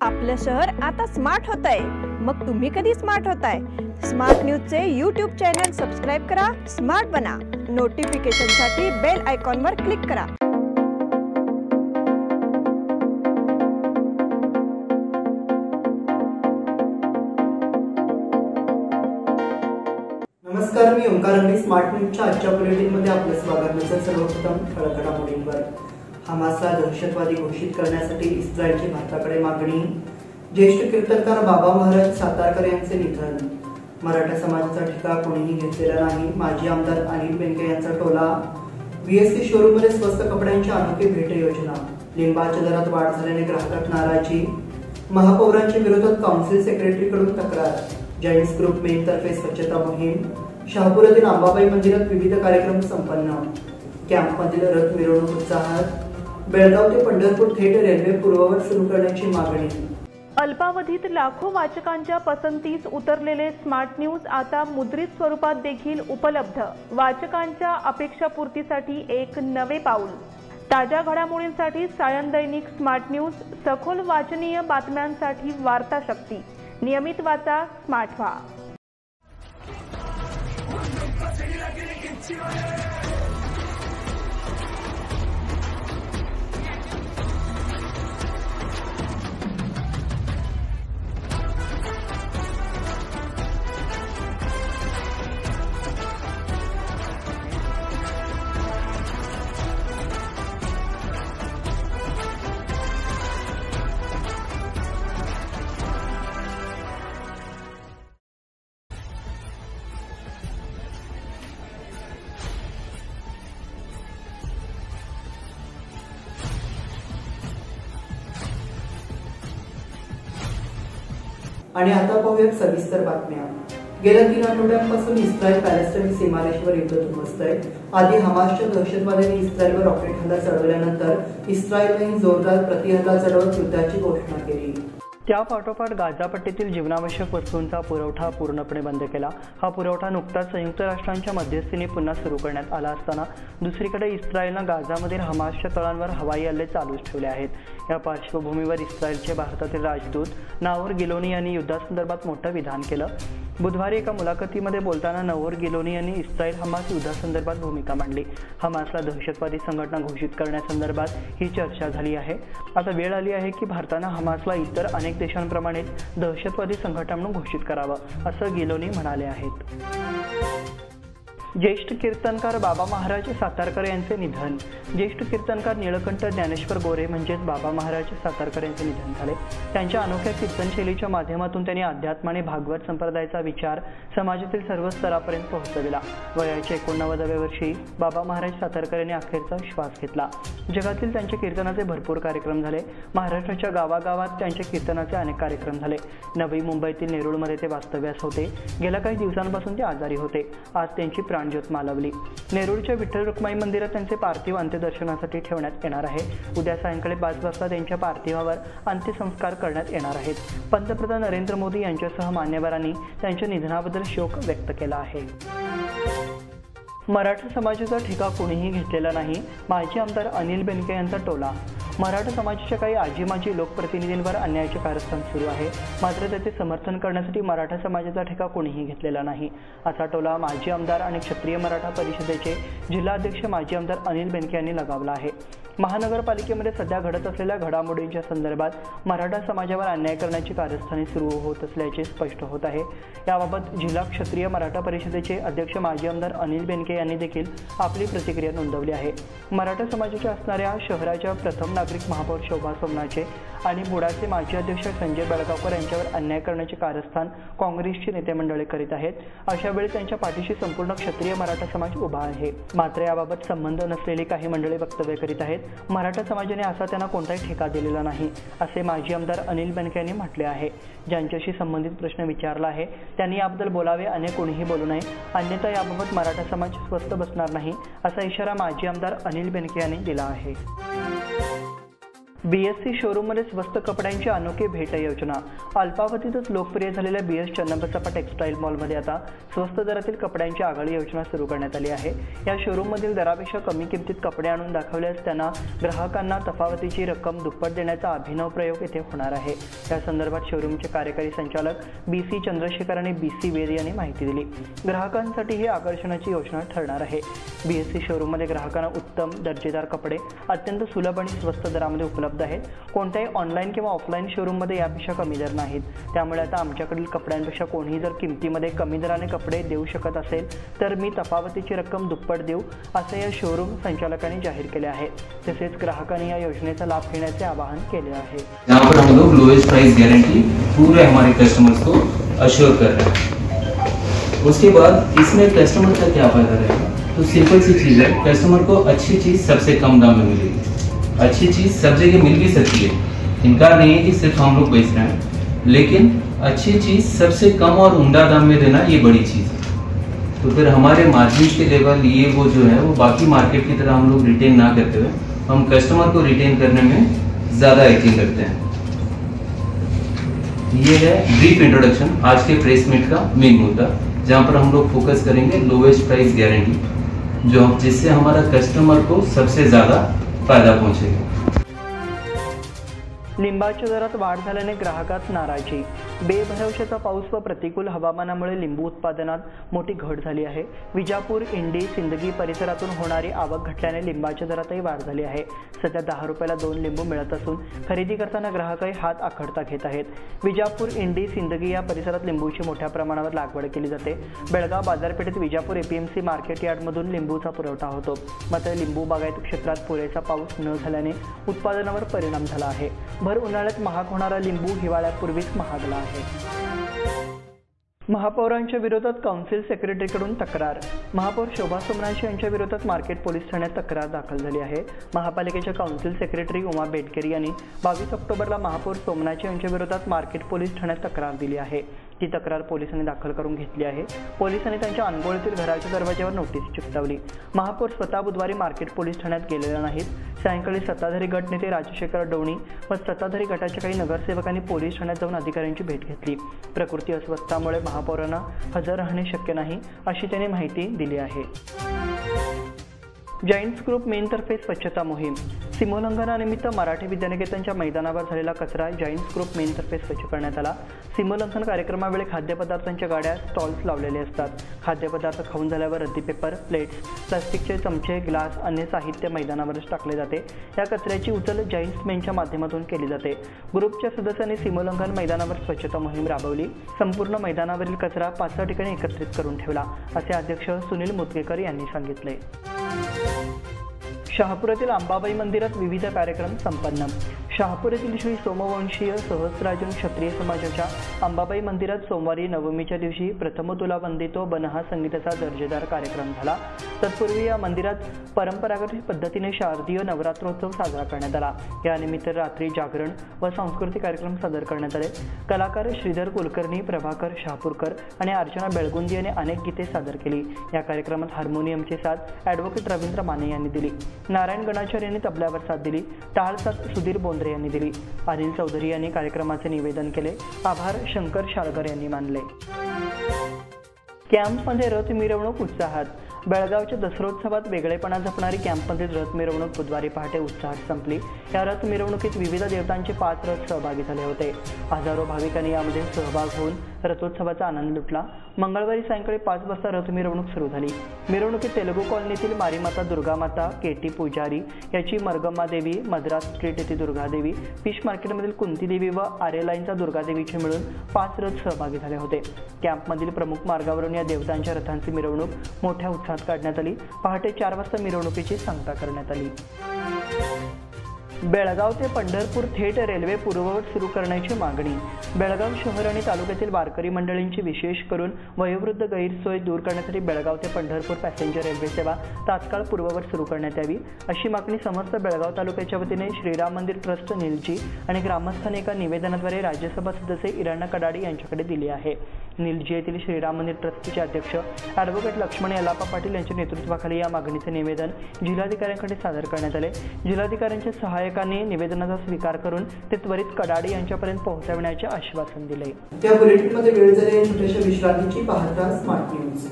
आपलं शहर आता स्मार्ट होतंय। मग तुम्ही कधी स्मार्ट होताय? स्मार्ट न्यूजचे YouTube चॅनल सबस्क्राइब करा, स्मार्ट बना। नोटिफिकेशनसाठी बेल आयकॉनवर क्लिक करा। नमस्कार, मी ओंकार अंगडी। स्मार्ट न्यूजच्या आजच्या बुलेटिनमध्ये आपलं स्वागत आहे। सर्वप्रथम ठळक घडामोडींवर। हमासला दहशतवादी घोषित करण्यासाठी इस्रायलची भारताकडे मागणी। ज्येष्ठ कीर्तनकार बाबा महाराज सातारकर यांचे निधन। मराठा समाजाचा ठिका कोणीही घेतलेला नाही। माजी आमदार अनिल बेनके यांचा टोला। VSC शोरूममध्ये स्वस्त कपड्यांची अनोखी भेट योजना। लिंबाच्या दरात वाढ झाल्याने ग्राहकांत नाराजी। महापौरांच्या विरोधात काउन्सिल सेक्रेटरीकडून तक्रार। जैन्स ग्रुप मेन तर्फे स्वच्छता मोहीम। शहापुरातील अंबाबाई मंदिरात विविध कार्यक्रम संपन्न। कॅम्पमधील रथ मिरवणूक उत्साहात। बेळगाव ते पंढरपूर थेट रेल्वे पूर्ववत सुरू करण्याची मागणी। अल्पावधीत लाखो वाचकांच्या पसंतीस उतरलेले स्मार्ट न्यूज आता मुद्रित स्वरूपात देखील उपलब्ध। वाचकांच्या अपेक्षापूर्तीसाठी एक नवे पाऊल। ताज्या घडामोडींसाठी सायन दैनिक स्मार्ट न्यूज। सखोल वाचनीय बातम्यांसाठी वार्ता शक्ती। नियमित वाचा, स्मार्ट व्हा। आणि आता पाहूया सविस्तर बातम्या। गेल्या 3 आठवड्यांपासून इस्रायल पॅलेस्टाईन सीमारेषेवर युद्ध धुमसत आहे। आधी हमासच्या दहशतवाद्यांनी इस्रायलवर रॉकेट हल्ला चढवल्यानंतर इस्रायलने जोरदार प्रतिहल्ला चढवत युद्धाची घोषणा केली। त्यापाठोपाठ गाझापट्टीतील जीवनावश्यक वस्तूंचा पुरवठा पूर्णपणे बंद केला। हा पुरवठा नुकताच संयुक्त राष्ट्रांच्या मध्यस्थीने पुन्हा सुरू करण्यात आला असताना दुसरीकडे इस्रायलनं गाझामधील हमासच्या तळांवर हवाई हल्ले चालूच ठेवले आहेत। या पार्श्वभूमीवर इस्रायलचे भारतातील राजदूत नाओर गिलोनी यांनी युद्धासंदर्भात मोठं विधान केलं। बुधवारी एका मुलाखतीमध्ये बोलताना नाओर गिलोनी यांनी इस्रायल हमास युद्धासंदर्भात भूमिका मांडली। हमासला दहशतवादी संघटना घोषित करण्यासंदर्भात ही चर्चा झाली आहे। आता वेळ आली आहे की भारतानं हमासला इतर अनेक देशांप्रमाणेच दहशतवादी संघटना म्हणून घोषित करावं, असं गिलोनी म्हणाले आहेत। ज्येष्ठ कीर्तनकार बाबा महाराज सातारकर यांचे निधन। ज्येष्ठ कीर्तनकार निळकंठ ज्ञानेश्वर गोरे म्हणजेच बाबा महाराज सातारकर यांचे निधन झाले। त्यांच्या अनोख्या कीर्तन शैलीच्या माध्यमातून त्यांनी अध्यात्म आणि भागवत संप्रदायाचा विचार समाजातील सर्व स्तरापर्यंत पोहोचविला। वयाच्या 89व्या वर्षी बाबा महाराज सातारकर यांनी अखेरचा श्वास घेतला। जगातील त्यांच्या कीर्तनाचे भरपूर कार्यक्रम झाले। महाराष्ट्राच्या गावागावात त्यांच्या कीर्तनाचे अनेक कार्यक्रम झाले। नवी मुंबईतील नेरूळमध्ये ते वास्तव्यास होते। गेल्या काही दिवसांपासून ते आजारी होते। आज त्यांची प्राणज्योत मालवली। नेरूळच्या विठ्ठल रुक्माई मंदिरात त्यांचे पार्थिव अंत्यदर्शनासाठी ठेवण्यात येणार आहे। उद्या सायंकाळी 5 वाजता त्यांच्या पार्थिवावर अंत्यसंस्कार करण्यात येणार आहेत। पंतप्रधान नरेंद्र मोदी यांच्यासह मान्यवरांनी त्यांच्या निधनाबद्दल शोक व्यक्त केला आहे। मराठा समाजाचा ठिका कोणीही घेतलेला नाही। माजी आमदार अनिल बेनके यांचा टोला। मराठा समाजाच्या काही आजी-माजी लोकप्रतिनिधींवर अन्यायाचे कारस्थान सुरू आहे, मात्र त्याचे समर्थन करण्यासाठी मराठा समाजाचा ठिका कोणीही घेतलेला नाही, असा टोला माजी आमदार आणि क्षत्रिय मराठा परिषदेचे जिल्हाध्यक्ष माजी आमदार अनिल बेनके यांनी लगावला आहे। महानगरपालिकेमध्ये सध्या घडत असलेल्या घडामोडींच्या संदर्भात मराठा समाजावर अन्याय करण्याची कारस्थाने सुरू होत असल्याचे स्पष्ट होत आहे। याबाबत जिल्हा क्षत्रिय मराठा परिषदेचे अध्यक्ष माजी आमदार अनिल बेनके यांनी देखील आपली प्रतिक्रिया नोंदवली आहे। मराठा समाजाच्या असणाऱ्या शहराच्या प्रथम नागरिक महापौर शोभा सोमनाचे आणि बुडाचे माजी अध्यक्ष संजय बेळगावकर यांच्यावर अन्याय करण्याचे कारस्थान काँग्रेसची नेते मंडळी करीत आहेत। अशा वेळी त्यांच्या पाठीशी संपूर्ण क्षत्रिय मराठा समाज उभा आहे। मात्र याबाबत संबंध नसलेली काही मंडळी वक्तव्य करीत आहेत। मराठा समाजाने असा त्यांना कोणताही ठेका दिलेला नाही, असे माजी आमदार अनिल बेनके यांनी म्हटले आहे। ज्यांच्याशी संबंधित प्रश्न विचारला आहे त्यांनी याबद्दल बोलावे, अन्य कोणीही बोलू नये, अन्यथा याबाबत मराठा समाज स्वस्थ बसणार नाही, असा इशारा माजी आमदार अनिल बेनके यांनी दिला आहे। BSC शोरूममध्ये स्वस्त कपड्यांची अनोखी भेट योजना. अल्पावधीतच लोकप्रिय झालेल्या BS चन्नबसप्पा टेक्सटाईल मॉलमध्ये आता स्वस्त दरातील कपड्यांची आगळी योजना सुरू करण्यात आली आहे. या शोरूममधील दरापेक्षा कमी किमतीत कपडे आणून दाखवल्यास त्यांना ग्राहकांना तफावतीची रक्कम दुप्पट देण्याचा अभिनव प्रयोग येथे होणार आहे. या संदर्भात शोरूमचे कार्यकारी संचालक BC चंद्रशेखर आणि BC वेद यांनी माहिती दिली. ग्राहकांसाठी ही आकर्षणाची योजना ठरणार आहे. BSC शोरूममध्ये ग्राहकांना उत्तम दर्जेदार कपडे अत्यंत सुलभ आणि स्वस्त दरामध्ये उपलब्ध आहेत. कोणत्याही ऑनलाईन किंवा ऑफलाईन शोरूममध्ये यापेक्षा कमी दर नाहीत. त्यामुळे आता आमच्याकडील कपड्यांपेक्षा कोणीही जर किमतीमध्ये कमी दराने कपडे देऊ शकत असेल तर मी तफावतीची रक्कम दुप्पट देऊ असे या शोरूम संचालकांनी जाहीर केले आहे. तसेच ग्राहकांनी या योजनेचा लाभ घेण्याचे आवाहन केले आहे. यहाँ पर हम लोग लोएस्ट प्राइस गारंटी पूरे हमारे कस्टमर्स को अश्योर कर रहे हैं. उसके बाद इसमें कस्टमर का क्या फायदा रहेगा, तो सिंपल सी चीज़ है, कस्टमर को अच्छी चीज़ सबसे कम दाम में मिलेगी. अच्छी चीज़ सब जगह मिल भी सकती है, इनकार नहीं है कि सिर्फ हम लोग बेच रहे हैं, लेकिन अच्छी चीज़ सबसे कम और उम्दा दाम में देना ये बड़ी चीज़ है. तो फिर हमारे मार्जिन के लेवल ये वो जो है वो बाकी मार्केट की तरह हम लोग रिटेन ना करते हुए हम कस्टमर को रिटेन करने में ज़्यादा यकीन रखते हैं. ये है ब्रीफ इंट्रोडक्शन आज के प्रेस मीट का मेन मुद्दा, जहाँ पर हम लोग फोकस करेंगे लोवेस्ट प्राइस गारंटी, जिससे हमारा कस्टमर को सबसे ज़्यादा फायदा पहुंचेगा. लिंबाच्या दरात वाढ झाल्याने ग्राहकात नाराजी. बेभरवशाचा पाऊस व प्रतिकूल हवामानामुळे लिंबू उत्पादनात मोठी घट झाली आहे. विजापूर, इंडी, सिंदगी परिसरातून होणारी आवक घटल्याने लिंबाच्या दरातही वाढ झाली आहे. सध्या 10 रुपयाला 2 लिंबू मिळत असून खरेदी करताना ग्राहकही हात आखडता घेत आहेत. विजापूर, इंडी, सिंदगी या परिसरात लिंबूची मोठ्या प्रमाणावर लागवड केली जाते. बेळगाव बाजारपेठेत विजापूर APMC मार्केट यार्डमधून लिंबूचा पुरवठा होतो. मात्र लिंबू बागायत क्षेत्रात पुरेसा पाऊस न झाल्याने उत्पादनावर परिणाम झाला आहे. भर उन्हाळ्यात महाग होणारा लिंबू हिवाळ्यापूर्वीच महागला आहे. महापौरांच्या विरोधात काउन्सिल सेक्रेटरीकडून तक्रार. महापौर शोभा सोमनांशी यांच्या विरोधात मार्केट पोलीस ठाण्यात तक्रार दाखल झाली आहे. महापालिकेच्या काउन्सिल सेक्रेटरी उमा बेटकेरी यांनी 22 ऑक्टोबरला महापौर सोमनांची यांच्या विरोधात मार्केट पोलीस ठाण्यात तक्रार दिली आहे. ती तक्रार पोलिसांनी दाखल करून घेतली आहे. पोलिसांनी त्यांच्या अनगोळीतील घराच्या दरवाजावर नोटीस चिकटवली. महापौर स्वतः बुधवारी मार्केट पोलीस ठाण्यात गेलेल्या नाहीत. सायंकाळी सत्ताधारी गट नेते राजशेखर डोणी व सत्ताधारी गटाच्या काही नगरसेवकांनी पोलीस ठाण्यात जाऊन अधिकाऱ्यांची भेट घेतली. प्रकृती अस्वस्थामुळे महापौरांना हजर राहणे शक्य नाही अशी त्यांनी माहिती दिली आहे. जायंट्स ग्रुप मेनतर्फे स्वच्छता मोहीम. सीमोल्लंघनानिमित्त मराठी विद्यानिकेतनच्या मैदानावर झालेला कचरा जायंट्स ग्रुप मेनतर्फे स्वच्छ करण्यात आला. सीमोल्लंघन कार्यक्रमावेळी खाद्यपदार्थांच्या गाड्या स्टॉल्स लावलेले असतात. खाद्यपदार्थ खाऊन झाल्यावर रद्दी पेपर, प्लेट्स, प्लास्टिकचे चमचे, ग्लास, अन्य साहित्य मैदानावरच टाकले जाते. या कचऱ्याची उचल जायंट्स मेनच्या माध्यमातून केली जाते. ग्रुपच्या सदस्यांनी सीमोल्लंघन मैदानावर स्वच्छता मोहीम राबवली. संपूर्ण मैदानावरील कचरा 5 ठिकाणी एकत्रित करून ठेवला असे अध्यक्ष सुनील मुदगेकर यांनी सांगितले. शहापूर अंबाबाई मंदिरात विविध कार्यक्रम संपन्न. शहापूर येथील श्री सोमवंशीय सहस्रार्जुन क्षत्रिय समाजाच्या अंबाबाई मंदिरात सोमवारी नवमीच्या दिवशी प्रथम तुला वंदितो बनहा संगीताचा दर्जेदार कार्यक्रम झाला. तत्पूर्वी या मंदिरात परंपरागत पद्धतीने शारदीय नवरात्रोत्सव साजरा करण्यात आला. यानिमित्त रात्री जागरण व सांस्कृतिक कार्यक्रम सादर करण्यात आले. कलाकार श्रीधर कुलकर्णी, प्रभाकर शहापूरकर आणि अर्चना बेळगुंदी यांनी अनेक गीते सादर केली. या कार्यक्रमात हार्मोनियमची साथ ॲडव्होकेट रवींद्र माने यांनी दिली. नारायण गणाचार्य यांनी तबल्यावर साथ दिली. टाळ साथ सुधीर बोंद्रे यांनी दिली. अनिल चौधरी यांनी कार्यक्रमाचे निवेदन केले. आभार शंकर शाळकर यांनी मानले. कॅम्पमध्ये रथ मिरवणूक उत्साहात. बेळगावच्या दसरोत्सवात वेगळेपणा जपणारी कॅम्पमधील रथ मिरवणूक बुधवारी पहाटे उत्साहात संपली. या रथ मिरवणुकीत विविध देवतांचे 5 रथ सहभागी झाले होते. हजारो भाविकांनी यामध्ये सहभाग होऊन रथोत्सवाचा आनंद लुटला. मंगळवारी सायंकाळी 5 वाजता रथ मिरवणूक सुरू झाली. मिरवणुकीत तेलुगू कॉलनीतील मारीमाता दुर्गामाता, केटी पुजारी याची मरगम्मा देवी, मद्रास स्ट्रीट येथील दुर्गादेवी, फिश मार्केटमधील कुंतीदेवी व आर्य लाईनचा दुर्गादेवीचे मिळून 5 रथ सहभागी झाले होते. कॅम्पमधील प्रमुख मार्गावरून या देवतांच्या रथांची मिरवणूक मोठ्या उत्साहात काढण्यात आली. पहाटे 4 वाजता मिरवणुकीची सांगता करण्यात आली. बेळगाव ते पंढरपूर थेट रेल्वे पूर्ववत सुरू करण्याची मागणी. बेळगाव शहर आणि तालुक्यातील वारकरी मंडळींची विशेष करून वयोवृद्ध गैरसोय दूर करण्यासाठी बेळगाव ते पंढरपूर पॅसेंजर रेल्वे सेवा तात्काळ पूर्ववत सुरू करण्यात यावी अशी मागणी समस्त बेळगाव तालुक्याच्या वतीने श्रीराम मंदिर ट्रस्ट निलजी आणि ग्रामस्थांनी एका निवेदनाद्वारे राज्यसभा सदस्य इराणा कडाडी यांच्याकडे दिली आहे. निलजी येथील श्रीराम मंदिर ट्रस्टचे अध्यक्ष ॲडव्होकेट लक्ष्मण यल्लाप्पा पाटील यांच्या नेतृत्वाखाली या मागणीचे निवेदन जिल्हाधिकाऱ्यांकडे सादर करण्यात आले। जिल्हाधिकाऱ्यांच्या सहाय्यकांनी निवेदनाचा स्वीकार करून ते त्वरित कडाडी यांच्यापर्यंत पोहोचवण्याचे आश्वासन दिले। त्या बुलेटिनमध्ये वेळ झाली छोट्याशा विश्रांतीची। पाहता स्मार्ट न्यूज।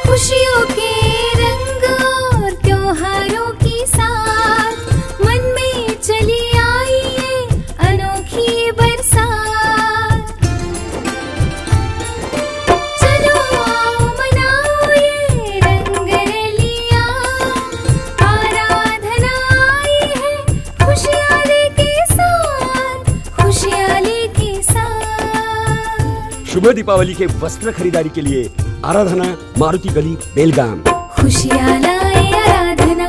खुशियों के रंग और त्योहारों की साथ मन में चली आई है अनोखी बरसात। चलो आओ मनाओ ये रंग रलियां, आराधना आई है खुशहाली के साथ, खुशहाली के साथ। शुभ दीपावली के वस्त्र खरीदारी के लिए आराधना मारुति गली बेलगाम। खुशियाँ लाए आराधना।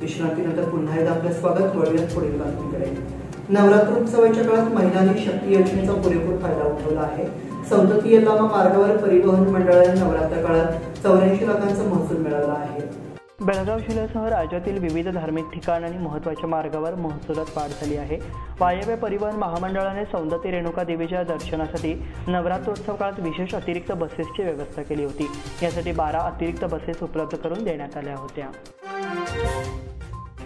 विश्रांतीनंतर पुन्हा एकदा आपलं स्वागत। वळूयात पुढील बातमीकडे। नवरात्र उत्सवाच्या काळात महिलांनी शक्ती योजनेचा पुरेपूर फायदा उठवला आहे। सौंदती यल्लामा मार्गावर परिवहन मंडळाने नवरात्र काळात 84 लाखांचा महसूल मिळवला आहे। बेळगाव जिल्ह्यासह राज्यातील विविध धार्मिक ठिकाण आणि महत्त्वाच्या मार्गावर महसुलात वाढ झाली आहे। वायव्य परिवहन महामंडळाने सौंदती रेणुका देवीच्या दर्शनासाठी नवरात्रोत्सव काळात विशेष अतिरिक्त बसेसची व्यवस्था केली होती। यासाठी 12 अतिरिक्त बसेस उपलब्ध करून देण्यात आल्या होत्या।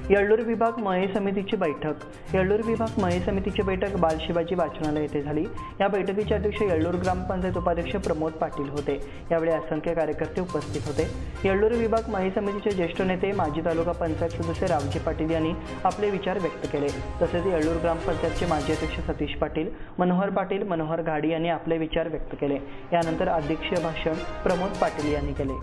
येळ्ळूर विभाग मये समितीची बैठक। येळ्ळूर विभाग मये समितीची बैठक बाल शिवाजी वाचनालय येथे झाली। या बैठकीचे अध्यक्ष येळ्ळूर ग्रामपंचायत उपाध्यक्ष प्रमोद पाटील होते। यावेळी असंख्य कार्यकर्ते उपस्थित होते। येळ्ळूर विभाग मये समितीचे ज्येष्ठ नेते माजी तालुका पंचायत सदस्य रावजी पाटील यांनी आपले विचार व्यक्त केले। तसेच येळ्ळूर ग्रामपंचायतचे माजी अध्यक्ष सतीश पाटील, मनोहर घाडी यांनी आपले विचार व्यक्त केले। यानंतर अध्यक्षीय भाषण प्रमोद पाटील यांनी केले।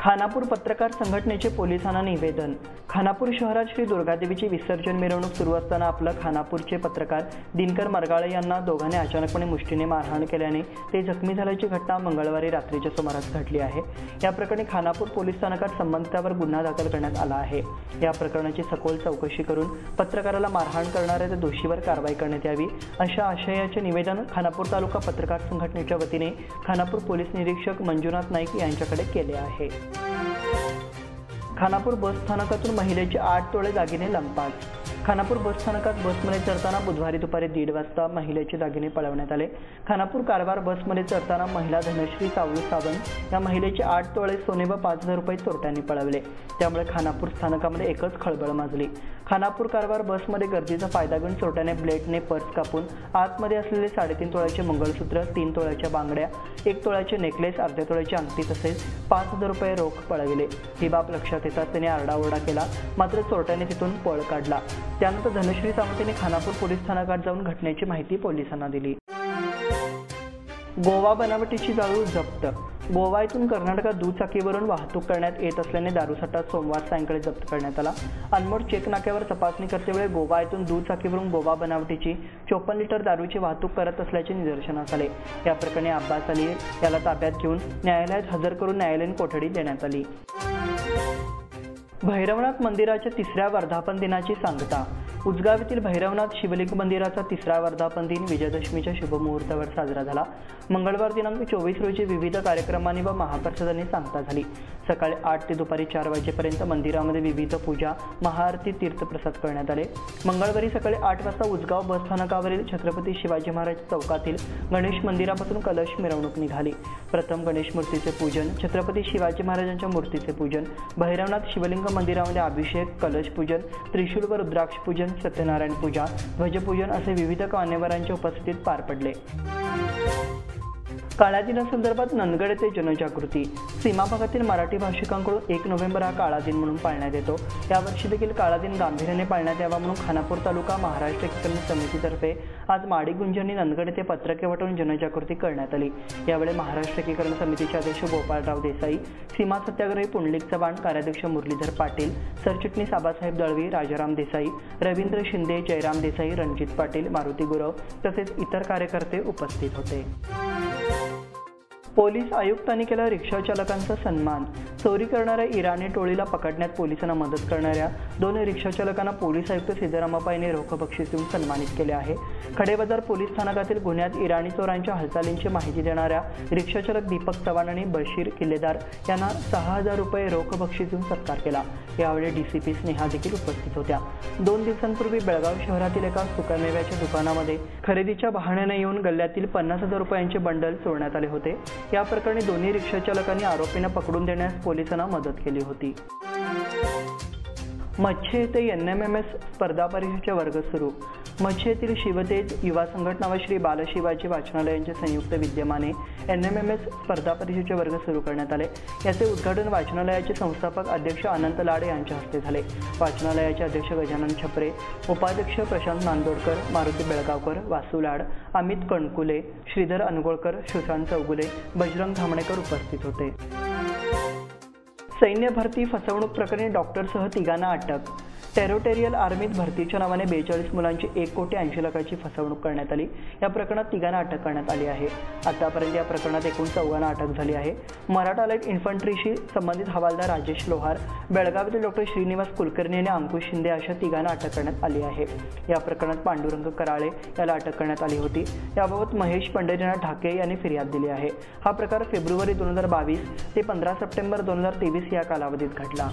खानापूर पत्रकार संघटनेचे पोलिसांना निवेदन। खानापूर शहरात श्री दुर्गादेवीची विसर्जन मिरवणूक सुरू असताना आपला खानापूरचे पत्रकार दिनकर मरगाळे यांना दोघांनी अचानकपणे मुष्टीने मारहाण केल्याने ते जखमी झाल्याची घटना मंगळवारी रात्रीच्या सुमारास घडली आहे। या प्रकरणी खानापूर पोलीस स्थानकात संबंधितावर गुन्हा दाखल करण्यात आला आहे। या प्रकरणाची सखोल चौकशी करून पत्रकाराला मारहाण करणाऱ्या त्या दोषीवर कारवाई करण्यात यावी अशा आशयाचे निवेदन खानापूर तालुका पत्रकार संघटनेच्या वतीने खानापूर पोलीस निरीक्षक मंजुनाथ नाईक यांच्याकडे केले आहे। खानापूर बस स्थानकातून महिलेचे 8 तोळे दागिने लंपास। खानापूर बस स्थानकात बसमध्ये चढताना बुधवारी दुपारी 1:30 वाजता महिलेचे दागिने पळवण्यात आले। खानापूर कारवार बसमध्ये चढताना महिला धनश्री सावळू सावंत या महिलेचे 8 तोळे सोने व 5,000 रुपये चोरट्यांनी पळवले। त्यामुळे खानापूर स्थानकामध्ये एकच खळबळ माजली। खानापूर कारवार बसमध्ये गर्दीचा फायदा घेऊन चोरट्याने ब्लेडने पर्स कापून आतमध्ये असलेले 3.5 तोळ्याचे मंगळसूत्र, 3 तोळ्याच्या बांगड्या, 1 तोळ्याचे नेकलेस, अर्ध्या तोळ्याची अंगठी तसेच 5,000 रुपये रोख पळविले। ही बाब लक्षात येताच त्याने आरडाओरडा केला, मात्र चोरट्याने तिथून पळ काढला। त्यानंतर धनश्री सावंतने खानापूर पोलीस स्थानकात जाऊन घटनेची माहिती पोलिसांना दिली। गोवा बनावटीची दारू जप्त। गोवा येथून कर्नाटकात दुचाकीवरून वाहतूक करण्यात येत असल्याने दारूसाठा सोमवार सायंकाळी जप्त करण्यात आला। अनमोड चेक नाक्यावर तपासणी करतेवेळी गोवा येथून दुचाकीवरून गोवा बनावटीची 54 लिटर दारूची वाहतूक करत असल्याचे निदर्शनास आले। या प्रकरणी अब्बास अली याला ताब्यात घेऊन न्यायालयात हजर करून न्यायालयीन कोठडी देण्यात आली। भैरवनाथ मंदिराच्या 3ऱ्या वर्धापन दिनाची सांगता। उजगाव येथील भैरवनाथ शिवलिंग मंदिराचा 3रा वर्धापन दिन विजयादशमीच्या शुभमुहूर्तावर साजरा झाला। मंगळवार दिनांक 24 रोजी विविध कार्यक्रमांनी व महाप्रसादांनी सांगता झाली। सकाळी 8 ते दुपारी 4 वाजेपर्यंत मंदिरामध्ये विविध पूजा, महाआरती, तीर्थप्रसाद करण्यात आले। मंगळवारी सकाळी 8 वाजता उजगाव बस स्थानकावरील छत्रपती शिवाजी महाराज चौकातील गणेश मंदिरापासून कलश मिरवणूक निघाली। प्रथम गणेश मूर्तीचे पूजन, छत्रपती शिवाजी महाराजांच्या मूर्तीचे पूजन, भैरवनाथ शिवलिंग मंदिरामध्ये अभिषेक, कलश पूजन, त्रिशूल व रुद्राक्ष पूजन, सत्यनारायण पूजा, ध्वजपूजन असे विविध मान्यवरांच्या उपस्थितीत पार पडले। काळ्या दिनासंदर्भात नंदगड येथे जनजागृती। सीमा भागातील मराठी भाषिकांकडून 1 नोव्हेंबर हा काळा दिन म्हणून पाळण्यात येतो। यावर्षी देखील काळा दिन गांभीर्याने पाळण्यात यावा म्हणून खानापूर तालुका महाराष्ट्र एकीकरण समितीतर्फे आज माडी गुंजनी नंदगड येथे पत्रके वाटून जनजागृती करण्यात आली। यावेळी महाराष्ट्र एकीकरण समितीचे अध्यक्ष गोपाळराव देसाई, सीमा सत्याग्रही पुंडलिक चव्हाण, कार्याध्यक्ष मुरलीधर पाटील, सरचिटणीस आबासाहेब दळवी, राजाराम देसाई, रवींद्र शिंदे, जयराम देसाई, रणजित पाटील, मारुती गुरव तसेच इतर कार्यकर्ते उपस्थित होते। पोलीस आयुक्तांनी केला रिक्षा चालकांचा सन्मान. चोरी करणाऱ्या इराणी टोळीला पकडण्यात पोलिसांना मदत करणाऱ्या 2 रिक्षा चालकांना पोलीस आयुक्त सिद्धरामप्पा यांनी रोख बक्षीस देऊन सन्मानित केले आहे. खडेबाजार पोलीस स्थानकातील गुन्ह्यात इराणी चोरांच्या हालचालींची माहिती देणाऱ्या रिक्षा चालक दीपक चव्हाण आणि बशीर किल्लेदार यांना 6,000 रुपये रोख बक्षीस देऊन सत्कार केला. यावेळी डीसीपी स्नेहा देखील उपस्थित होत्या. 2 दिवसांपूर्वी बेळगाव शहरातील एका सुकामेव्याच्या दुकानामध्ये खरेदीच्या बहाण्याने येऊन गल्ल्यातील 50,000 रुपयांचे बंडल चोरण्यात आले होते. या प्रकरणी दोन्ही रिक्षा चालकांनी आरोपींना पकडून देण्यास पोलिसांना मदत केली होती. मच्छे येथे NMMS स्पर्धा परीक्षेचे वर्ग सुरू. मच्छे येथील शिवतेज युवा संघटना व श्री बालशिवाजी वाचनालयांचे संयुक्त विद्यमाने NMMS स्पर्धा परीक्षेचे वर्ग सुरू करण्यात आले. याचे उद्घाटन वाचनालयाचे संस्थापक अध्यक्ष अनंत लाड यांच्या हस्ते झाले. वाचनालयाचे अध्यक्ष गजानन छपरे, उपाध्यक्ष प्रशांत नांदोडकर, मारुती बेळगावकर, वासू लाड, अमित कणकुले, श्रीधर अनगोळकर, सुशांत चौगुले, बजरंग धामणेकर उपस्थित होते. सैन्य भरती फसवणूक प्रकरणी डॉक्टरसह 3 अटक. टेरिटोरियल आर्मीत भरतीच्या नावाने 42 मुलांची 1,80,00,000ची फसवणूक करण्यात आली. या प्रकरणात 3 अटक करण्यात आली आहे. आतापर्यंत या प्रकरणात एकूण 14 अटक झाली आहे. मराठा लाईट इन्फंट्रीशी संबंधित हवालदार राजेश लोहार, बेळगावातील डॉक्टर श्रीनिवास कुलकर्णी आणि अंकुश शिंदे अशा 3 अटक करण्यात आली आहे. या प्रकरणात पांडुरंग कराळे याला अटक करण्यात आली होती. याबाबत महेश पंढरीनाथ ढाके यांनी फिर्याद दिली आहे. हा प्रकार फेब्रुवारी 2022 ते 15 सप्टेंबर 2023 या कालावधीत घडला.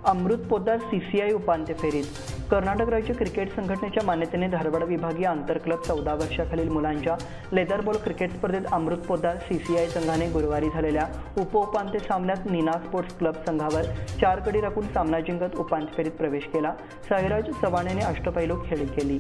अमृत पोद्दार CCI उपांत्य फेरीत. कर्नाटक राज्य क्रिकेट संघटनेच्या मान्यतेने धारवाड विभागीय आंतर क्लब 14 वर्षाखालील मुलांच्या लेदर बॉल क्रिकेट स्पर्धेत अमृत पोद्दार CCI संघाने गुरुवारी झालेल्या उपउपांत्य सामन्यात नीना स्पोर्ट्स क्लब संघावर 4 गडी राखून सामना जिंकत उपांत्य फेरीत प्रवेश केला. साईराज चव्हाण याने अष्टपैलू खेळी केली.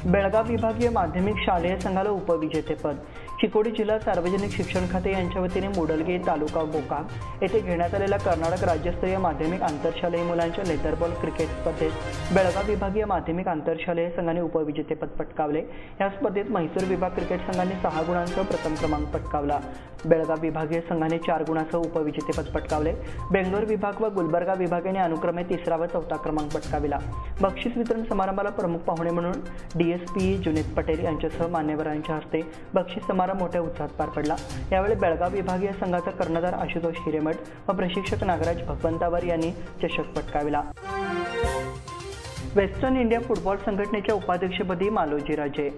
बेळगाव विभागीय माध्यमिक शालेय संघाला उपविजेतेपद. चिकोडी जिल्हा सार्वजनिक शिक्षण खाते यांच्या वतीने मुडलगे तालुका गोकाक येथे घेण्यात आलेल्या कर्नाटक राज्यस्तरीय माध्यमिक आंतरशालेय मुलांच्या लेदरबॉल क्रिकेट स्पर्धेत बेळगाव विभागीय माध्यमिक आंतरशालेय संघाने उपविजेतेपद पटकावले. या स्पर्धेत म्हैसूर विभाग क्रिकेट संघाने 6 गुणांसह प्रथम क्रमांक पटकावला. बेळगाव विभागीय संघाने 4 गुणांसह उपविजेतेपद पटकावले. बेंगलोर विभाग व गुलबर्गा विभागाने अनुक्रमे 3रा व 4था क्रमांक पटकाविला. बक्षीस वितरण समारंभाला प्रमुख पाहुणे म्हणून DSP जुनेद पटेल यांच्यासह मान्यवरांच्या हस्ते बक्षीस समारंभ मोठ्या उत्साहात पार पडला. यावेळी बेळगाव विभागीय संघाचा कर्णधार आशुतोष हिरेमठ व प्रशिक्षक नागराज भगवंतावर यांनी चषक पटकाविला. वेस्टर्न इंडिया फुटबॉल संघटनेच्या उपाध्यक्षपदी Maloji Raje.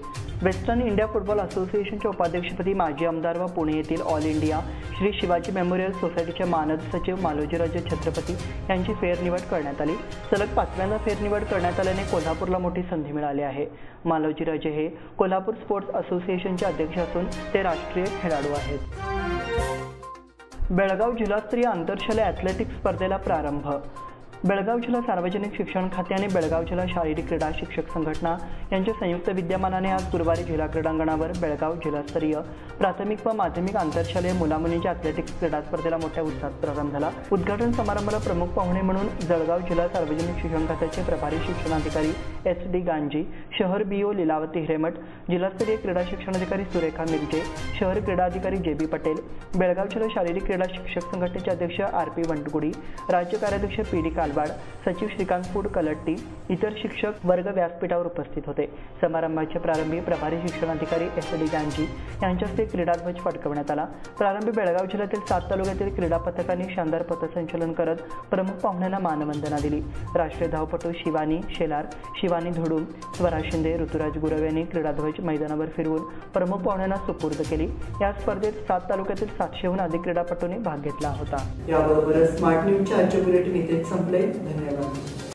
Western India football असोसिएशनच्या उपाध्यक्षपदी माजी आमदार व पुणे येथील all India Shri Shivaji memorial सोसायटीचे मानद सचिव मालोजी राजे छत्रपती यांची फेरनिवड करण्यात आली. सलग 5व्यांदा फेरनिवड करण्यात आल्याने कोल्हापूरला मोठी संधी मिळाली आहे. मालोजी राजे हे कोल्हापूर स्पोर्ट्स असोसिएशनचे अध्यक्ष असून ते राष्ट्रीय खेळाडू आहेत. बेळगाव जिल्हास्तरीय आंतरशालेय ॲथलेटिक्स स्पर्धेला प्रारंभ. बेळगाव जिल्हा सार्वजनिक शिक्षण खाते आणि बेळगाव जिल्हा शारीरिक क्रीडा शिक्षक संघटना यांच्या संयुक्त विद्यमानाने आज गुरुवारी जिल्हा क्रीडांगणावर बेळगाव जिल्हास्तरीय प्राथमिक व माध्यमिक आंतरशालेय मुलामुलींच्या ॲथलेटिक्स क्रीडा स्पर्धेला मोठ्या उत्साहात प्रारंभ झाला. उद्घाटन समारंभाला प्रमुख पाहुणे म्हणून जळगाव जिल्हा सार्वजनिक शिक्षण खात्याचे प्रभारी शिक्षणाधिकारी SD गांजी, शहर BO लीलावती हिरेमठ, जिल्हास्तरीय क्रीडा शिक्षणाधिकारी सुरेखा मिरजे, शहर क्रीडा अधिकारी JB पटेल, बेळगाव जिल्हा शारीरिक क्रीडा शिक्षक संघटनेचे अध्यक्ष RP वंटगुडी, राज्य कार्याध्यक्ष PD कालवाड, सचिव श्रीकांत फूड कलट्टी, इतर शिक्षक वर्ग व्यासपीठावर उपस्थित होते. समारंभाच्या प्रारंभी प्रभारी शिक्षणाधिकारी SD गांजी यांच्या हस्ते क्रीडाध्वज फडकवण्यात आला. प्रारंभी बेळगाव जिल्ह्यातील 7 तालुक्यातील क्रीडा पथकांनी शानदार पथसंचलन करत प्रमुख पाहुण्यांना मानवंदना दिली. राष्ट्रीय धावपटू शिवानी शेलार, शिवानी धोडूम, स्वरा शिंदे, ऋतुराज गुरव यांनी क्रीडाध्वज मैदानावर फिरवून प्रमुख पाहुण्यांना सुपूर्द केली. या स्पर्धेत 7 तालुक्यातील 700हून अधिक क्रीडापटूंनी भाग घेतला होता. याबरोबरच स्मार्ट न्यूजच्या आजचे बुलेटिन इथेच संपले. धन्यवाद.